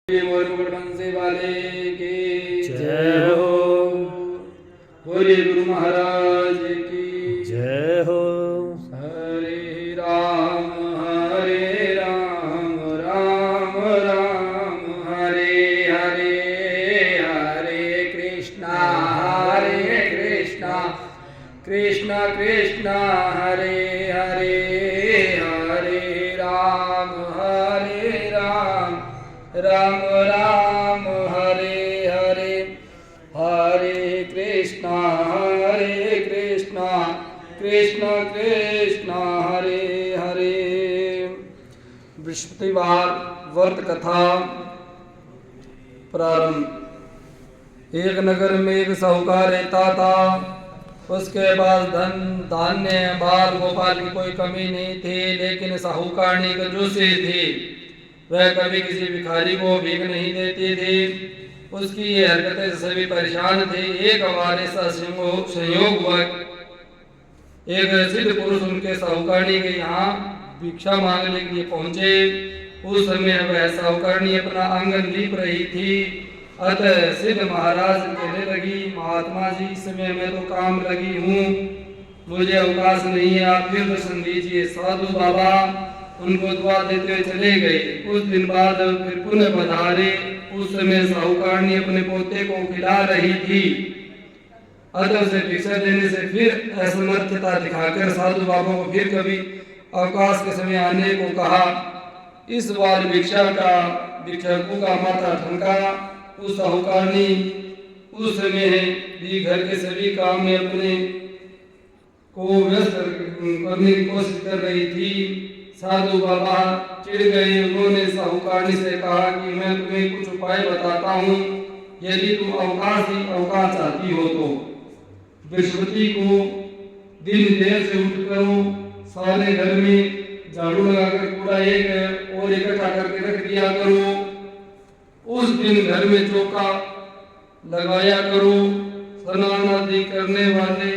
बंसी वाले की जय हो। बोले गुरु महाराज की जय हो। हरे राम राम राम हरे हरे, हरे कृष्णा कृष्णा कृष्णा हरे हरे, हरे राम राम राम हरे हरे, हरे कृष्णा कृष्णा कृष्णा हरे हरे। बृहस्पतिवार व्रत कथा प्रारंभ। एक नगर में एक साहूकार रहता था। उसके पास धन धान्य बाल गोपाल की कोई कमी नहीं थी, लेकिन साहूकारनी कंजूसी थी। वह कभी किसी भिखारी को भीख नहीं देती थी। उसकी ये हरकतें से सभी परेशान थे। एक बार ऐसा संयोग हुआ, एक सिद्ध पुरुष उनके साहूकारनी के यहाँ भिक्षा मांगने के लिए पहुंचे। उस समय वह साहूकारनी अपना आंगन लीप रही थी। अतः सिद्ध महाराज कहने लगी, महात्मा जी, इस समय मैं तो काम लगी हूँ, मुझे अवकाश नहीं है, आप फिर दर्शन दीजिए। साधु बाबा उनको दुआ देते हुए चले गए। कुछ दिन बाद फिर पुनः पधारे। उस समय साहूकारनी अपने पोते को खिला रही थी। अतः उसे भिक्षा देने से फिर असमर्थता दिखाकर साधु बाबा को फिर कभी अवकाश के समय आने को कहा। इस बार भिक्षुक का माथा ठनका। उस साहूकारनी उस समय भी घर के सभी काम में अपने को व्यस्त करने की कोशिश कर रही थी। साधु बाबा चिढ़ गए। उन्होंने साहूकारनी से कहा कि मैं तुम्हें कुछ उपाय बताता हूँ, यदि तुम अवकाश चाहती हो तो बृहस्पति को दिन देर से उठ करो, सारे घर में झाड़ू लगाकर कूड़ा एक और इकट्ठा करके रख दिया करो। उस दिन घर में चौका लगाया करो। स्नान आदि करने वाले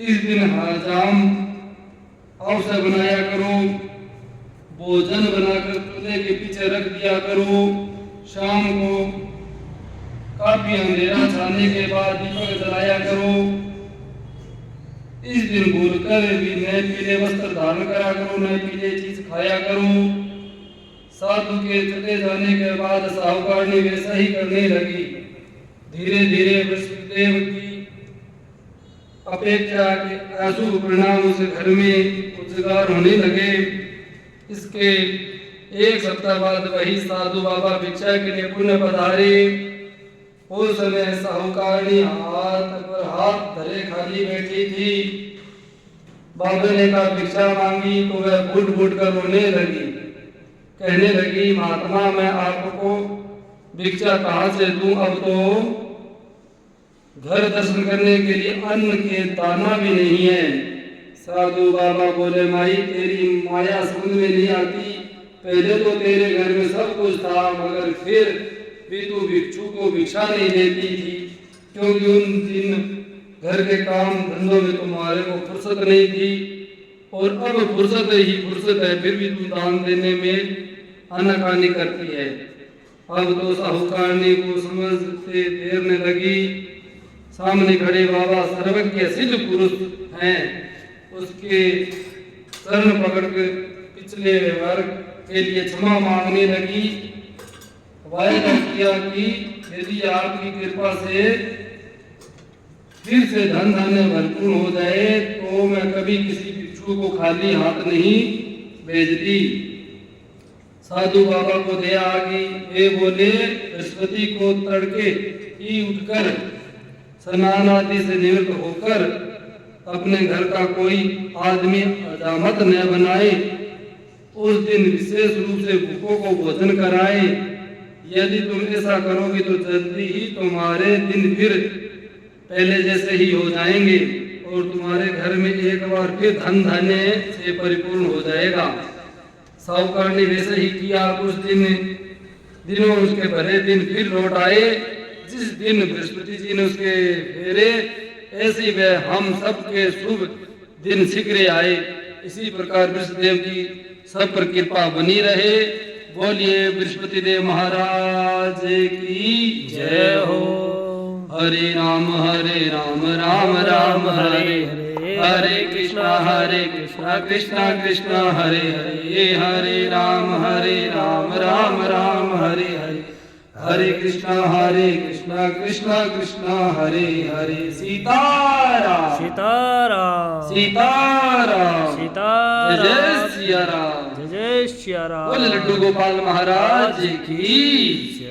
इस दिन हजाम अवसर बनाया करो। भोजन बनाकर चूल्हे के पीछे रख दिया करो। शाम को काफी अंधेरा छाने के बाद दीपक जलाया करो। इस दिन भूलकर भी नए पीले वस्त्र धारण करा करो, नए पीले चीज खाया करो। साधु के चले जाने के बाद साहूकारनी वैसा ही करने लगी। धीरे धीरे बृहस्पतिदेव की अपेक्षा के अशुभ परिणाम से घर में उजागर होने लगे। इसके एक सप्ताह बाद वही साधु बाबा भिक्षा के लिए पुनः पधारे। उस समय साहूकारनी हाथ पर हाथ धरे खाली बैठी थी। बाबा ने कहा भिक्षा मांगी तो वह फूट फूट कर रोने लगी। कहने लगी, महात्मा, मैं आपको भिक्षा कहाँ से दूं? अब तो घर दर्शन करने के लिए अन्न के दाना भी नहीं है। साधु बाबा बोले, माई, तेरी माया समझ में नहीं आती। पहले तो तेरे घर में सब कुछ था, मगर फिर भी तू भिक्षु को भिक्षा नहीं देती थी, क्योंकि उन दिन घर के काम धंधों में तुम्हारे को फुर्सत नहीं थी, और अब फुर्सत है, फिर भी तू दान देने में आनाकानी करती है। अब तो साहूकारनी को समझते देर न लगी। सामने खड़े बाबा सर्वज्ञ सिद्ध पुरुष हैं, उसके शरण पकड़कर पिछले व्यवहार के लिए क्षमा मांगने लगी। वायदा किया कि यदि आपकी कृपा से फिर से धन धान्य भरपूर हो जाए तो मैं कभी किसी भिक्षु को खाली हाथ नहीं भेजती। साधु बाबा को दया आ गई। वे बोले, बृहस्पति को तड़के ही उठकर स्नान आदि से निवृत्त होकर अपने घर का कोई आदमी हजामत न बनाए। उस दिन विशेष रूप से भूखों को भोजन कराए। यदि तुम ऐसा करोगे तो जल्दी ही तुम्हारे दिन फिर पहले जैसे ही हो जाएंगे और तुम्हारे घर में एक बार फिर धन धान्य से परिपूर्ण हो जाएगा। साहूकार ने वैसे ही किया। कुछ दिनों उसके भले दिन फिर लौट आए। जिस दिन बृहस्पति जी ने उसके फेरे, ऐसी वह हम सबके शुभ दिन शीघ्र आए। इसी प्रकार बृहस्पतिदेव की सब पर कृपा बनी रहे। बोलिए बृहस्पति देव महाराज की जय हो। हरे राम राम राम हरे हरे कृष्णा कृष्णा कृष्णा हरे हरे हरे राम राम राम हरे हरे हरे कृष्णा कृष्णा कृष्णा हरे हरे सीताराम सीताराम सीताराम सीताराम जय सिया राम जय जय श्री राम। बोले लड्डू गोपाल महाराज की